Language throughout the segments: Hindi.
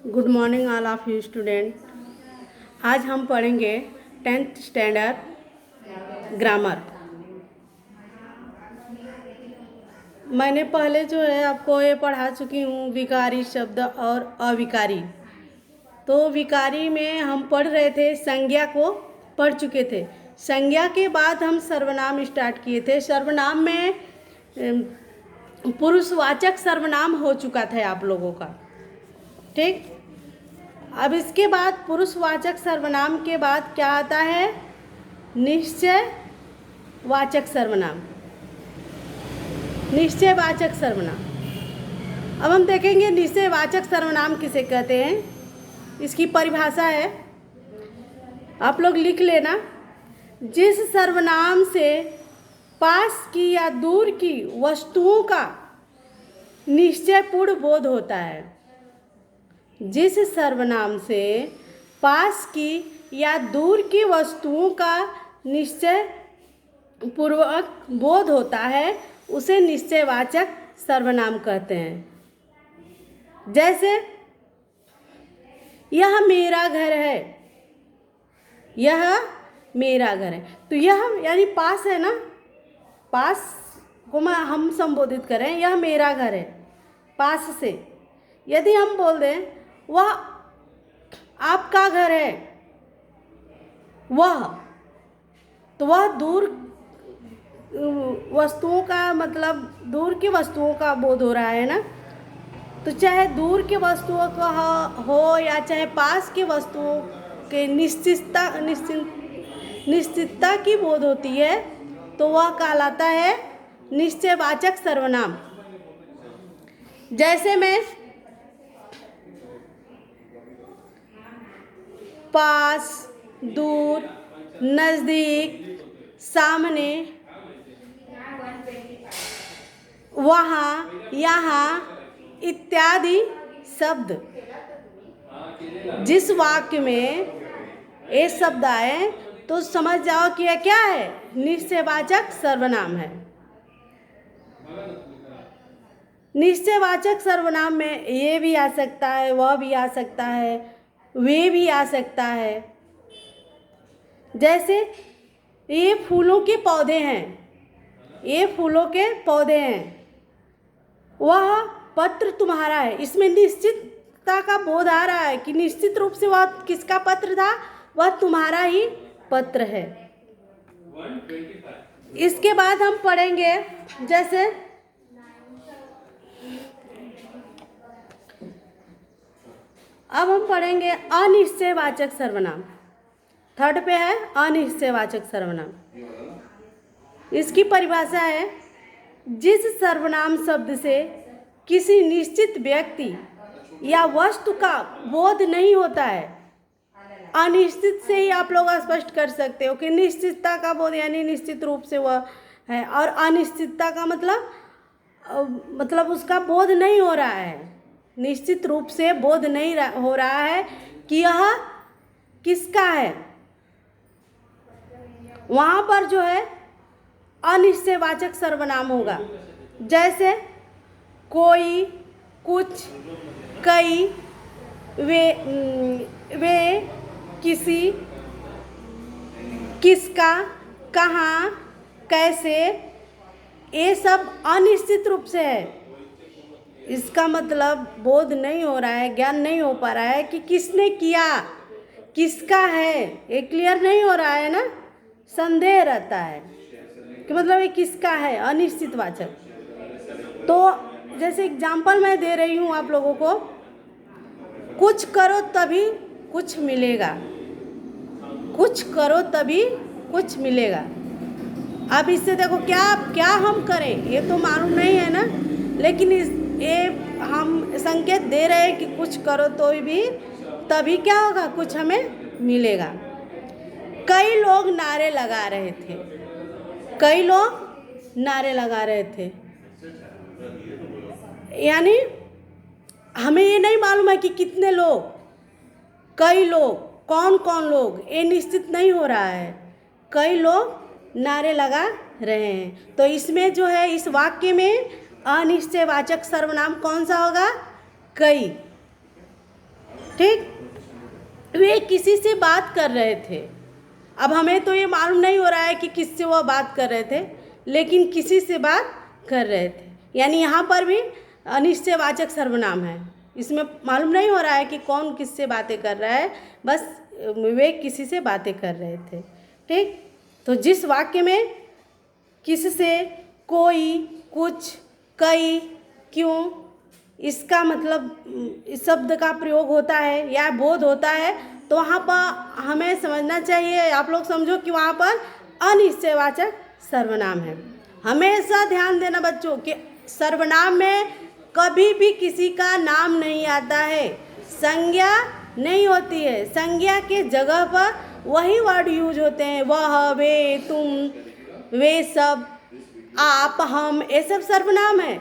Good morning all of you student. आज हम पढ़ेंगे 10th स्टैंडर्ड ग्रामर। मैंने पहले जो है आपको ये पढ़ा चुकी हूँ विकारी शब्द और अविकारी। तो विकारी में हम पढ़ रहे थे, संज्ञा को पढ़ चुके थे। संज्ञा के बाद हम सर्वनाम स्टार्ट किए थे। सर्वनाम में पुरुषवाचक सर्वनाम हो चुका था आप लोगों का, ठीक। अब इसके बाद पुरुषवाचक सर्वनाम के बाद क्या आता है? निश्चयवाचक सर्वनाम। निश्चयवाचक सर्वनाम। अब हम देखेंगे निश्चयवाचक सर्वनाम किसे कहते हैं। इसकी परिभाषा है, आप लोग लिख लेना। जिस सर्वनाम से पास की या दूर की वस्तुओं का निश्चयपूर्ण बोध होता है। जिस सर्वनाम से पास की या दूर की वस्तुओं का निश्चय पूर्वक बोध होता है उसे निश्चयवाचक सर्वनाम कहते हैं। जैसे यह मेरा घर है, यह मेरा घर है। तो यह यानी पास है ना, पास को हम संबोधित करें, यह मेरा घर है। पास से यदि हम बोल दें वह आपका घर है, वह, तो वह दूर वस्तुओं का मतलब दूर की वस्तुओं का बोध हो रहा है ना। तो चाहे दूर की वस्तुओं का हो या चाहे पास की वस्तुओं के निश्चितता की बोध होती है तो वह कहलाता है निश्चयवाचक सर्वनाम। जैसे मैं पास, दूर, नज़दीक, सामने, वहाँ, यहाँ इत्यादि शब्द जिस वाक्य में ये शब्द आए तो समझ जाओ कि यह क्या है, निश्चयवाचक सर्वनाम है। निश्चयवाचक सर्वनाम में ये भी आ सकता है, वह भी आ सकता है, वे भी आ सकता है। जैसे ये फूलों के पौधे हैं, ये फूलों के पौधे हैं, वह पत्र तुम्हारा है। इसमें निश्चितता का बोध आ रहा है कि निश्चित रूप से वह किसका पत्र था, वह तुम्हारा ही पत्र है। इसके बाद हम पढ़ेंगे, जैसे अब हम पढ़ेंगे अनिश्चयवाचक सर्वनाम। थर्ड पे है अनिश्चयवाचक सर्वनाम। इसकी परिभाषा है, जिस सर्वनाम शब्द से किसी निश्चित व्यक्ति या वस्तु का बोध नहीं होता है। अनिश्चित से ही आप लोग स्पष्ट कर सकते हो कि निश्चितता का बोध यानी निश्चित रूप से वह है, और अनिश्चितता का मतलब उसका बोध नहीं हो रहा है, निश्चित रूप से बोध नहीं हो रहा है कि यह किसका है। वहाँ पर जो है अनिश्चयवाचक सर्वनाम होगा। जैसे कोई, कुछ, कई, वे, किसी, किसका, कहाँ, कैसे, ये सब अनिश्चित रूप से है। इसका मतलब बोध नहीं हो रहा है, ज्ञान नहीं हो पा रहा है कि किसने किया, किसका है, ये क्लियर नहीं हो रहा है ना। संदेह रहता है कि मतलब ये किसका है, अनिश्चित वाचक। तो जैसे एग्जाम्पल मैं दे रही हूँ आप लोगों को, कुछ करो तभी कुछ मिलेगा, कुछ करो तभी कुछ मिलेगा। अब इससे देखो क्या हम करें ये तो मालूम नहीं है ना, लेकिन ये हम संकेत दे रहे हैं कि कुछ करो तो भी तभी क्या होगा, कुछ हमें मिलेगा। कई लोग नारे लगा रहे थे, कई लोग नारे लगा रहे थे, यानी हमें ये नहीं मालूम है कि कितने लोग, कई लोग, कौन कौन लोग, ये निश्चित नहीं हो रहा है। कई लोग नारे लगा रहे हैं। तो इसमें जो है इस वाक्य में अनिश्चयवाचक सर्वनाम कौन सा होगा, कई। ठीक। वे किसी से बात कर रहे थे। अब हमें तो ये मालूम नहीं हो रहा है कि किससे वह बात कर रहे थे, लेकिन किसी से बात कर रहे थे, यानी यहाँ पर भी अनिश्चयवाचक सर्वनाम है। इसमें मालूम नहीं हो रहा है कि कौन किससे बातें कर रहा है, बस वे किसी से बातें कर रहे थे। ठीक। तो जिस वाक्य में किससे, कोई, कुछ, कई, क्यों, इसका मतलब इस शब्द का प्रयोग होता है या बोध होता है, तो वहाँ पर हमें समझना चाहिए, आप लोग समझो कि वहाँ पर अनिश्चयवाचक सर्वनाम है। हमेशा ध्यान देना बच्चों कि सर्वनाम में कभी भी किसी का नाम नहीं आता है, संज्ञा नहीं होती है। संज्ञा के जगह पर वही वर्ड यूज होते हैं, वह, वे, तुम, वे सब, आप, हम, ये सब सर्वनाम है।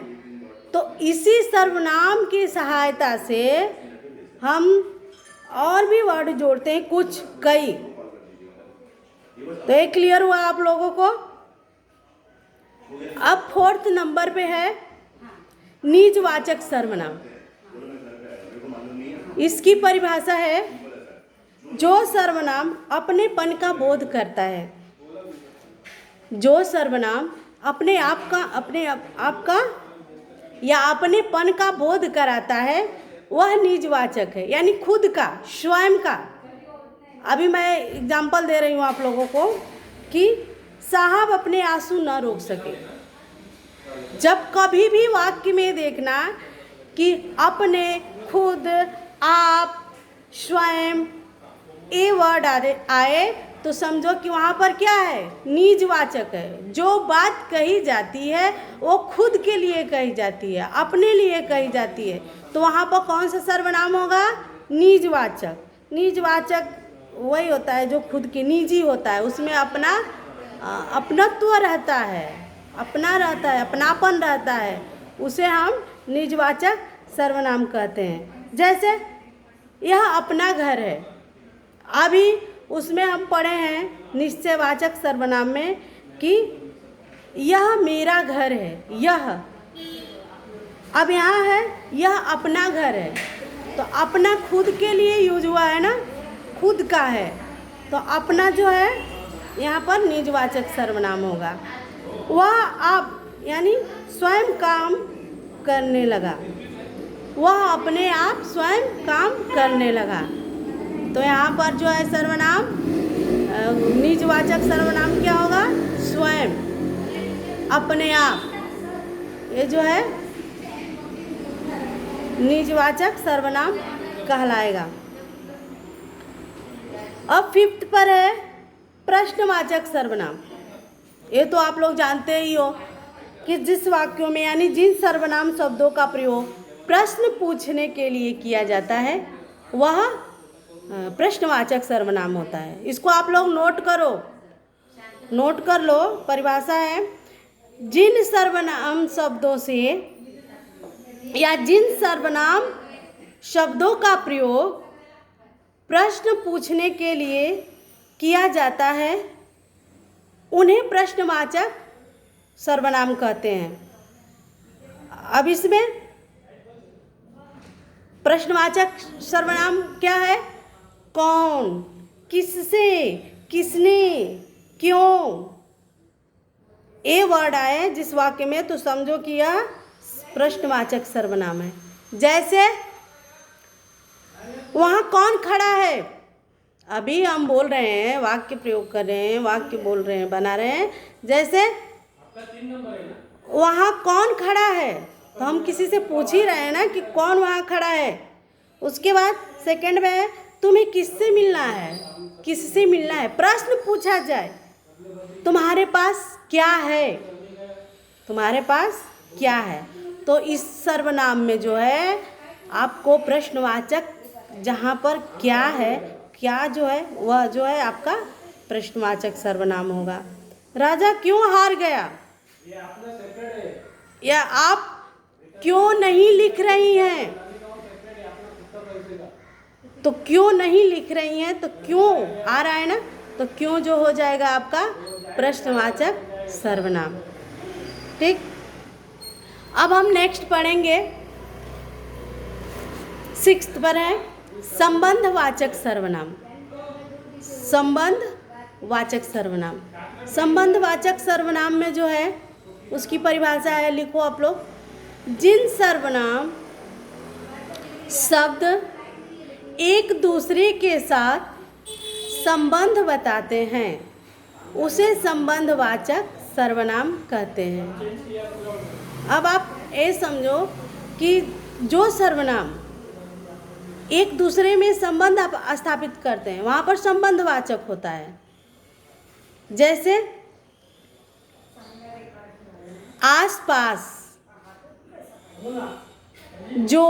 तो इसी सर्वनाम की सहायता से हम और भी वर्ड जोड़ते हैं, कुछ, कई। तो ये क्लियर हुआ आप लोगों को। अब 4th नंबर पे है निजवाचक सर्वनाम। इसकी परिभाषा है जो सर्वनाम अपनेपन का बोध करता है। जो सर्वनाम अपने आप का या अपनेपन का बोध कराता है वह निजवाचक है, यानी खुद का, स्वयं का। अभी मैं एग्जाम्पल दे रही हूँ आप लोगों को कि साहब अपने आंसू न रोक सके। जब कभी भी वाक्य में देखना कि अपने, खुद, आप, स्वयं ये वर्ड आए तो समझो कि वहाँ पर क्या है, निजवाचक है। जो बात कही जाती है वो खुद के लिए कही जाती है, अपने लिए कही जाती है, तो वहाँ पर कौन सा सर्वनाम होगा, निजवाचक। निजवाचक वही होता है जो खुद के निजी होता है, उसमें अपना अपनत्व रहता है, अपना रहता है, अपनापन रहता है, उसे हम निजवाचक सर्वनाम कहते हैं। जैसे यह अपना घर है, अभी उसमें हम पढ़े हैं निश्चयवाचक सर्वनाम में कि यह मेरा घर है, यह। अब यहाँ है यह अपना घर है, तो अपना खुद के लिए यूज हुआ है ना, खुद का है, तो अपना जो है यहाँ पर निजवाचक सर्वनाम होगा। वह आप यानी स्वयं काम करने लगा, वह अपने आप स्वयं काम करने लगा। तो यहाँ पर जो है सर्वनाम, निजवाचक सर्वनाम क्या होगा, स्वयं, अपने आप, ये जो है निजवाचक सर्वनाम कहलाएगा। अब 5th पर है प्रश्नवाचक सर्वनाम। ये तो आप लोग जानते ही हो कि जिस वाक्यों में यानी जिन सर्वनाम शब्दों का प्रयोग प्रश्न पूछने के लिए किया जाता है वह प्रश्नवाचक सर्वनाम होता है। इसको आप लोग नोट करो, नोट कर लो। परिभाषा है जिन सर्वनाम शब्दों से या जिन सर्वनाम शब्दों का प्रयोग प्रश्न पूछने के लिए किया जाता है उन्हें प्रश्नवाचक सर्वनाम कहते हैं। अब इसमें प्रश्नवाचक सर्वनाम क्या है, कौन, किससे, किसने, क्यों, ये वर्ड आए जिस वाक्य में तो समझो कि यह प्रश्नवाचक सर्वनाम है। जैसे वहाँ कौन खड़ा है, अभी हम बोल रहे हैं, वाक्य प्रयोग कर रहे हैं, वाक्य बोल रहे हैं, बना रहे हैं। जैसे वहाँ कौन खड़ा है, तो हम किसी से पूछ ही रहे हैं ना कि कौन वहाँ खड़ा है। उसके बाद सेकंड में है तुम्हें किससे मिलना है, किससे मिलना है, प्रश्न पूछा जाए तुम्हारे पास क्या है, तुम्हारे पास क्या है। तो इस सर्वनाम में जो है आपको प्रश्नवाचक, जहाँ पर क्या है, क्या जो है वह जो है आपका प्रश्नवाचक सर्वनाम होगा। राजा क्यों हार गया, या आप क्यों नहीं लिख रही हैं, तो क्यों नहीं लिख रही हैं, तो क्यों आ रहा है ना, तो क्यों जो हो जाएगा आपका प्रश्नवाचक सर्वनाम। ठीक। अब हम नेक्स्ट पढ़ेंगे 6th पर है संबंधवाचक सर्वनाम, संबंधवाचक सर्वनाम। संबंधवाचक सर्वनाम में जो है उसकी परिभाषा है, लिखो आप लोग। जिन सर्वनाम शब्द एक दूसरे के साथ संबंध बताते हैं उसे संबंधवाचक सर्वनाम कहते हैं। अब आप ये समझो कि जो सर्वनाम एक दूसरे में संबंध आप स्थापित करते हैं वहाँ पर संबंधवाचक होता है। जैसे आसपास, जो,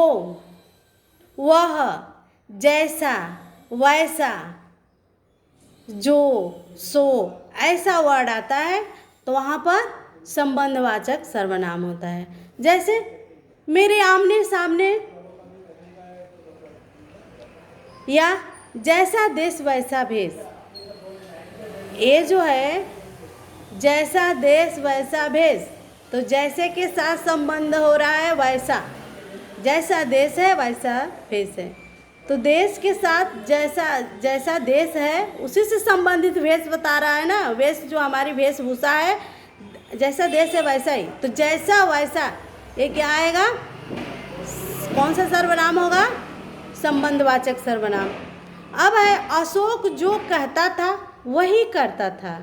वह, जैसा, वैसा, जो, सो, ऐसा वर्ड आता है तो वहाँ पर संबंधवाचक सर्वनाम होता है। जैसे मेरे आमने सामने, या जैसा देश वैसा भेष। ये जो है जैसा देश वैसा भेष, तो जैसे के साथ संबंध हो रहा है वैसा, जैसा देश है वैसा भेष है, तो देश के साथ जैसा देश है उसी से संबंधित भेष बता रहा है ना। वेश जो हमारी वेशभूषा है, जैसा देश है वैसा ही, तो जैसा वैसा ये क्या आएगा, कौन सा सर्वनाम होगा, संबंधवाचक सर्वनाम। अब है अशोक जो कहता था वही करता था।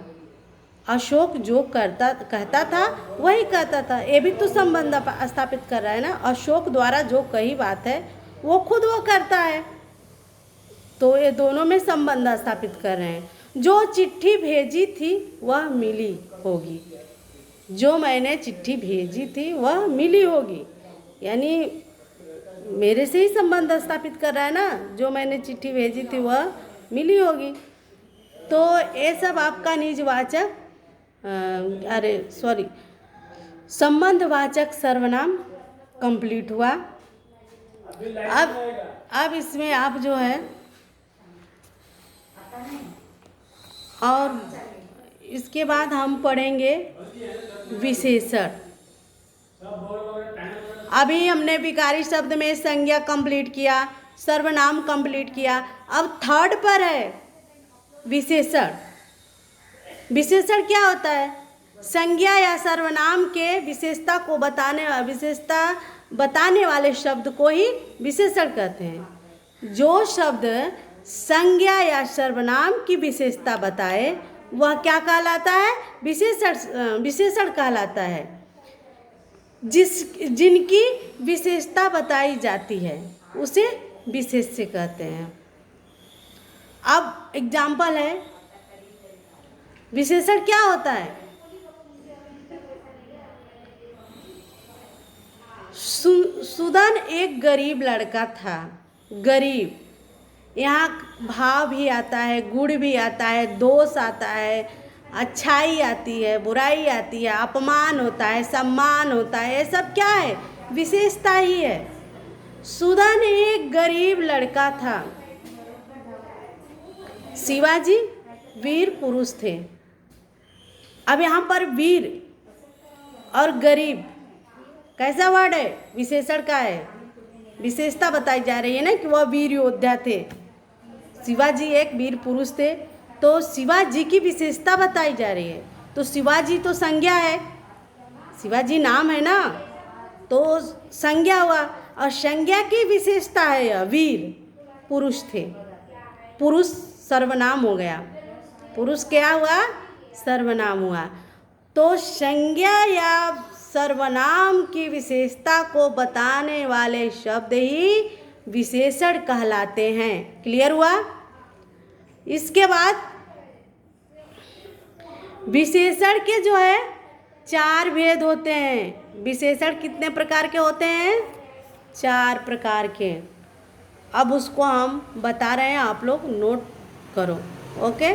अशोक जो कहता था वही कहता था, ये भी तो संबंध स्थापित कर रहा है ना। अशोक द्वारा जो कही बात है वो खुद वो करता है, तो ये दोनों में संबंध स्थापित कर रहे हैं। जो चिट्ठी भेजी थी वह मिली होगी, जो मैंने चिट्ठी भेजी थी वह मिली होगी, यानी मेरे से ही संबंध स्थापित कर रहा है ना। जो मैंने चिट्ठी भेजी थी वह मिली होगी, तो ये सब आपका निजवाचक संबंधवाचक सर्वनाम कंप्लीट हुआ। अब इसमें आप जो है और इसके बाद हम पढ़ेंगे विशेषण। अभी हमने विकारी शब्द में संज्ञा कंप्लीट किया, सर्वनाम कंप्लीट किया। अब थर्ड पर है विशेषण। विशेषण क्या होता है, संज्ञा या सर्वनाम के विशेषता बताने वाले शब्द को ही विशेषण कहते हैं। जो शब्द संज्ञा या सर्वनाम की विशेषता बताए वह क्या कहलाता है, विशेषण कहलाता है। जिनकी विशेषता बताई जाती है उसे विशेष्य कहते हैं। अब एग्जाम्पल है, विशेषण क्या होता है। सुदन एक गरीब लड़का था। गरीब, यहाँ भाव भी आता है, गुण भी आता है, दोष आता है, अच्छाई आती है, बुराई आती है, अपमान होता है, सम्मान होता है, ये सब क्या है, विशेषता ही है। सुदन एक गरीब लड़का था। शिवाजी वीर पुरुष थे। अब यहाँ पर वीर और गरीब कैसा वर्ड है, विशेषण का है, विशेषता बताई जा रही है ना कि वह वीर योद्धा थे। शिवाजी एक वीर पुरुष थे, तो शिवाजी की विशेषता बताई जा रही है। तो शिवाजी तो संज्ञा है, शिवाजी नाम है ना, तो संज्ञा हुआ, और संज्ञा की विशेषता है यह वीर पुरुष थे। पुरुष सर्वनाम हो गया, पुरुष क्या हुआ, सर्वनाम हुआ। तो संज्ञा या सर्वनाम की विशेषता को बताने वाले शब्द ही विशेषण कहलाते हैं। क्लियर हुआ। इसके बाद विशेषण के जो है 4 भेद होते हैं। विशेषण कितने प्रकार के होते हैं, 4 प्रकार के। अब उसको हम बता रहे हैं, आप लोग नोट करो। ओके,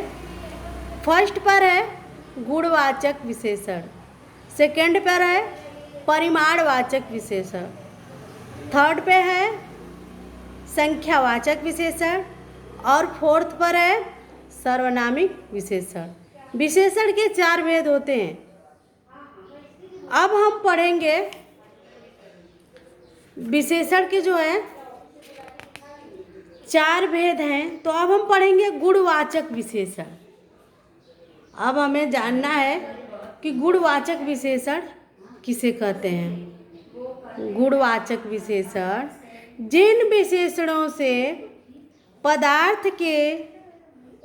फर्स्ट पर है गुणवाचक विशेषण, सेकंड पर है परिमाणवाचक विशेषण, थर्ड पे है संख्यावाचक विशेषण, और फोर्थ पर है सर्वनामिक विशेषण। विशेषण के 4 भेद होते हैं। अब हम पढ़ेंगे विशेषण के जो है 4 भेद हैं, तो अब हम पढ़ेंगे गुणवाचक विशेषण। अब हमें जानना है कि गुणवाचक विशेषण किसे कहते हैं। गुणवाचक विशेषण जिन विशेषणों से पदार्थ के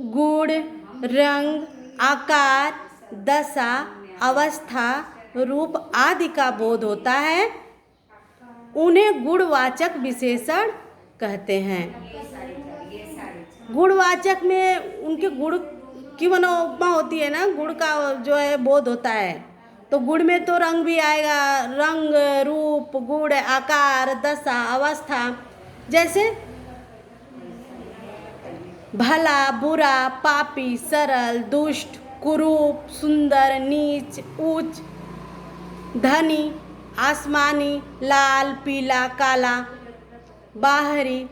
गुण, रंग, आकार, दशा, अवस्था, रूप आदि का बोध होता है, उन्हें गुणवाचक विशेषण कहते हैं। गुणवाचक में उनके गुण की उपमा होती है ना, गुण का जो है बोध होता है। तो गुण में तो रंग भी आएगा, रंग, रूप, गुण, आकार, दशा, अवस्था। जैसे भला, बुरा, पापी, सरल, दुष्ट, कुरूप, सुंदर, नीच, उच्च, धनी, आसमानी, लाल, पीला, काला, बाहरी,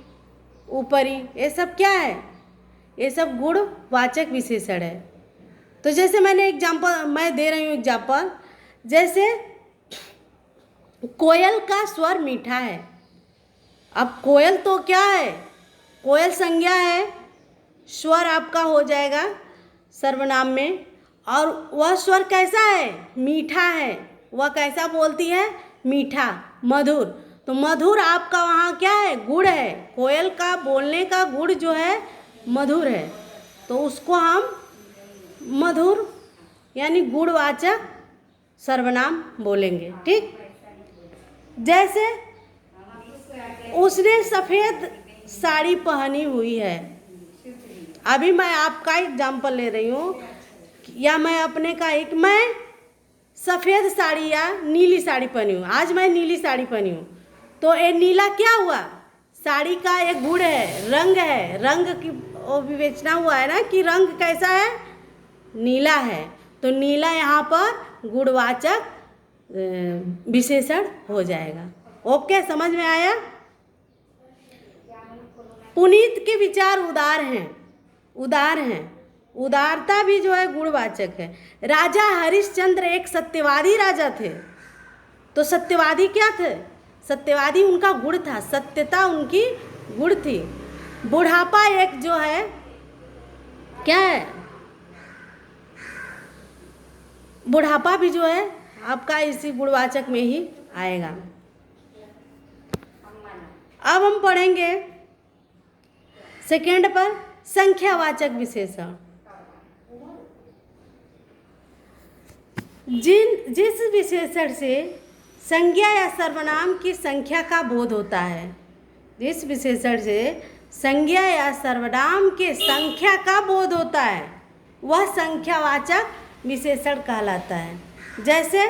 ऊपरी, ये सब क्या है? ये सब गुणवाचक विशेषण है। तो जैसे मैं दे रही हूँ एग्जाम्पल। जैसे कोयल का स्वर मीठा है। अब कोयल तो क्या है? कोयल संज्ञा है, स्वर आपका हो जाएगा सर्वनाम में। और वह स्वर कैसा है? मीठा है। वह कैसा बोलती है? मीठा, मधुर। तो मधुर आपका वहाँ क्या है? गुण है। कोयल का बोलने का गुण जो है मधुर है, तो उसको हम मधुर यानी गुणवाचक सर्वनाम बोलेंगे। ठीक। जैसे उसने सफ़ेद साड़ी पहनी हुई है। अभी मैं आपका एग्जाम्पल ले रही हूँ, या मैं अपने का एक, मैं सफ़ेद साड़ी या नीली साड़ी पहनी हूँ। आज मैं नीली साड़ी पहनी हूँ, तो ये नीला क्या हुआ? साड़ी का एक गुण है, रंग है। रंग की वो विवेचना हुआ है ना कि रंग कैसा है? नीला है। तो नीला यहाँ पर गुणवाचक विशेषण हो जाएगा। ओके, समझ में आया? पुनीत के विचार उदार हैं। उदार हैं, उदारता भी जो है गुणवाचक है। राजा हरिश्चंद्र एक सत्यवादी राजा थे। तो सत्यवादी क्या थे? सत्यवादी उनका गुण था, सत्यता उनकी गुण थी। बुढ़ापा एक जो है क्या है? बुढ़ापा भी जो है आपका इसी गुणवाचक में ही आएगा। अब हम पढ़ेंगे सेकेंड पर संख्यावाचक विशेषण। जिस विशेषण से संज्ञा या सर्वनाम की संख्या का बोध होता है, जिस विशेषण से संज्ञा या सर्वनाम के संख्या का बोध होता है, वह संख्यावाचक विशेषण कहलाता है। जैसे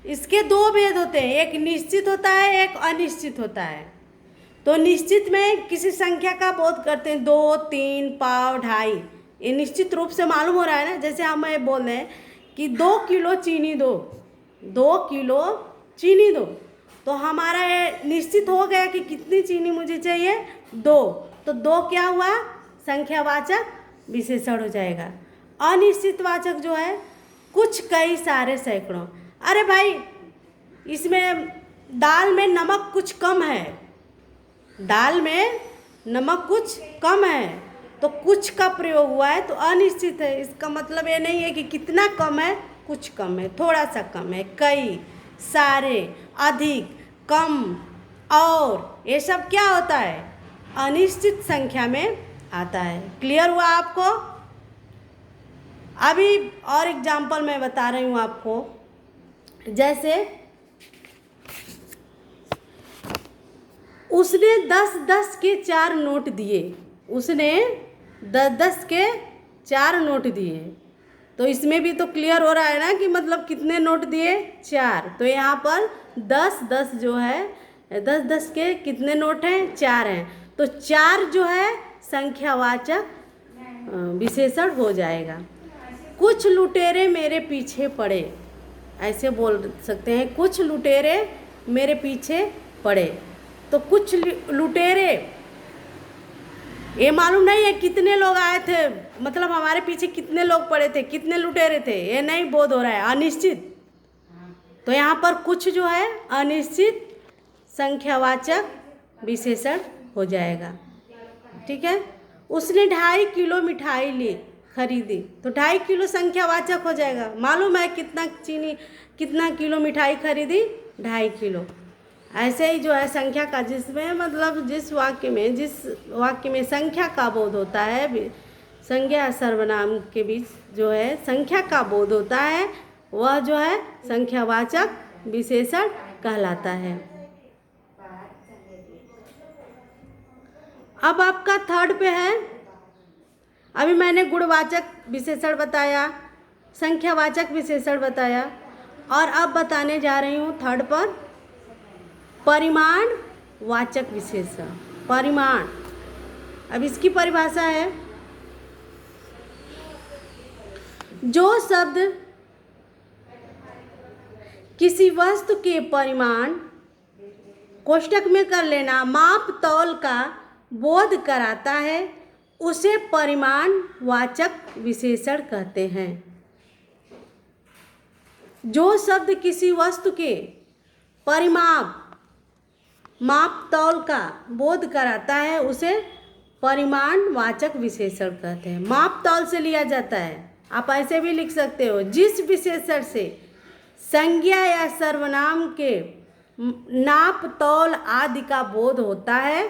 इसके 2 भेद होते हैं, एक निश्चित होता है, एक अनिश्चित होता है। तो निश्चित में किसी संख्या का बोध करते हैं, 2, 3, पाव, ढाई, ये निश्चित रूप से मालूम हो रहा है ना। जैसे हम ये बोल रहे हैं कि 2 किलो चीनी दो, 2 किलो चीनी दो, तो हमारा ये निश्चित हो गया कि कितनी चीनी मुझे चाहिए? 2। तो 2 क्या हुआ? संख्यावाचक विशेषण हो जाएगा। अनिश्चितवाचक जो है कुछ, कई, सारे, सैकड़ों। अरे भाई, इसमें दाल में नमक कुछ कम है, दाल में नमक कुछ कम है, तो कुछ का प्रयोग हुआ है, तो अनिश्चित है। इसका मतलब ये नहीं है कि कितना कम है, कुछ कम है, थोड़ा सा कम है। कई, सारे, अधिक, कम, और ये सब क्या होता है? अनिश्चित संख्या में आता है। क्लियर हुआ आपको? अभी और एग्जाम्पल मैं बता रही हूँ आपको। जैसे उसने 10-10 के 4 नोट दिए। उसने 10-10 के 4 नोट दिए। तो इसमें भी तो क्लियर हो रहा है ना कि मतलब कितने नोट दिए? 4। तो यहाँ पर 10-10 जो है, 10-10 के कितने नोट हैं? 4 हैं। तो 4 जो है संख्यावाचक विशेषण हो जाएगा। कुछ लुटेरे मेरे पीछे पड़े, ऐसे बोल सकते हैं, कुछ लुटेरे मेरे पीछे पड़े। तो कुछ लुटेरे, ये मालूम नहीं है कितने लोग आए थे, मतलब हमारे पीछे कितने लोग पड़े थे, कितने लुटेरे थे, ये नहीं बोध हो रहा है, अनिश्चित। तो यहाँ पर कुछ जो है अनिश्चित संख्यावाचक विशेषण हो जाएगा। ठीक है। उसने 2.5 किलो मिठाई ली, खरीदी, तो 2.5 किलो संख्यावाचक हो जाएगा। मालूम है कितना किलो मिठाई खरीदी? 2.5 किलो। ऐसे ही जो है संख्या का, जिसमें मतलब जिस वाक्य में संख्या का बोध होता है, संज्ञा सर्वनाम के बीच जो है संख्या का बोध होता है, वह जो है संख्यावाचक विशेषण कहलाता है। अब आपका थर्ड पे है, अभी मैंने गुणवाचक विशेषण बताया, संख्यावाचक विशेषण बताया, और अब बताने जा रही हूँ थर्ड पर परिमाण वाचक विशेषण। परिमाण, अब इसकी परिभाषा है, जो शब्द किसी वस्तु के परिमाण, कोष्टक में कर लेना, माप तौल का बोध कराता है, उसे परिमाण वाचक विशेषण कहते हैं। जो शब्द किसी वस्तु के परिमाप, माप तौल का बोध कराता है, उसे परिमाण वाचक विशेषण कहते हैं। माप तौल से लिया जाता है, आप ऐसे भी लिख सकते हो, जिस विशेषण से संज्ञा या सर्वनाम के नाप तौल आदि का बोध होता है,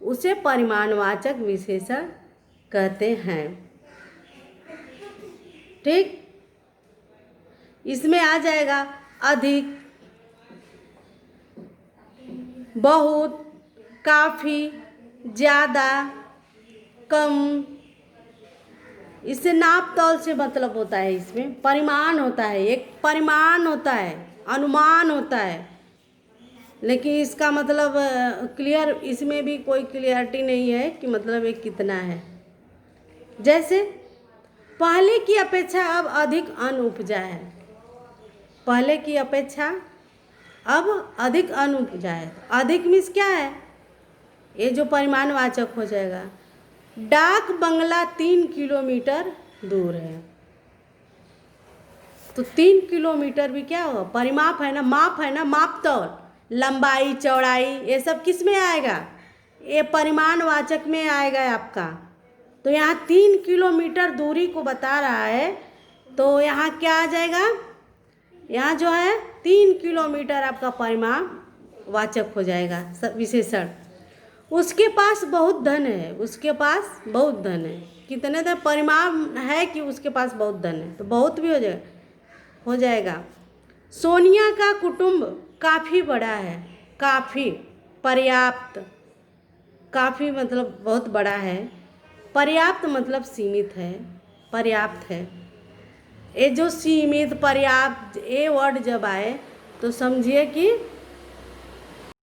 उसे परिमाणवाचक विशेषण कहते हैं। ठीक, इसमें आ जाएगा अधिक, बहुत, काफ़ी, ज़्यादा, कम। इससे नाप तौल से मतलब होता है, इसमें परिमाण होता है, एक परिमाण होता है, अनुमान होता है, लेकिन इसका मतलब क्लियर, इसमें भी कोई क्लियरिटी नहीं है कि मतलब ये कितना है। जैसे पहले की अपेक्षा अब अधिक अन्न उपजा है, पहले की अपेक्षा अब अधिक अन्न उपजा है। अधिक मीन्स क्या है? ये जो परिमाणवाचक हो जाएगा। डाक बंगला 3 किलोमीटर दूर है, तो 3 किलोमीटर भी क्या होगा? परिमाप है ना, माप है ना, माप तौल, लंबाई चौड़ाई, ये सब किस में आएगा? ये परिमाणवाचक में आएगा आपका। तो यहाँ 3 किलोमीटर दूरी को बता रहा है, तो यहाँ क्या आ जाएगा? यहाँ जो है 3 किलोमीटर आपका परिमाणवाचक हो जाएगा विशेषण। उसके पास बहुत धन है, उसके पास बहुत धन है, कितने धन? परिमाण है कि उसके पास बहुत धन है, तो बहुत भी हो जाएगा। सोनिया का कुटुंब काफ़ी बड़ा है, काफ़ी, पर्याप्त, काफ़ी मतलब बहुत बड़ा है, पर्याप्त मतलब सीमित है, पर्याप्त है। ये जो सीमित, पर्याप्त, ये वर्ड जब आए तो समझिए कि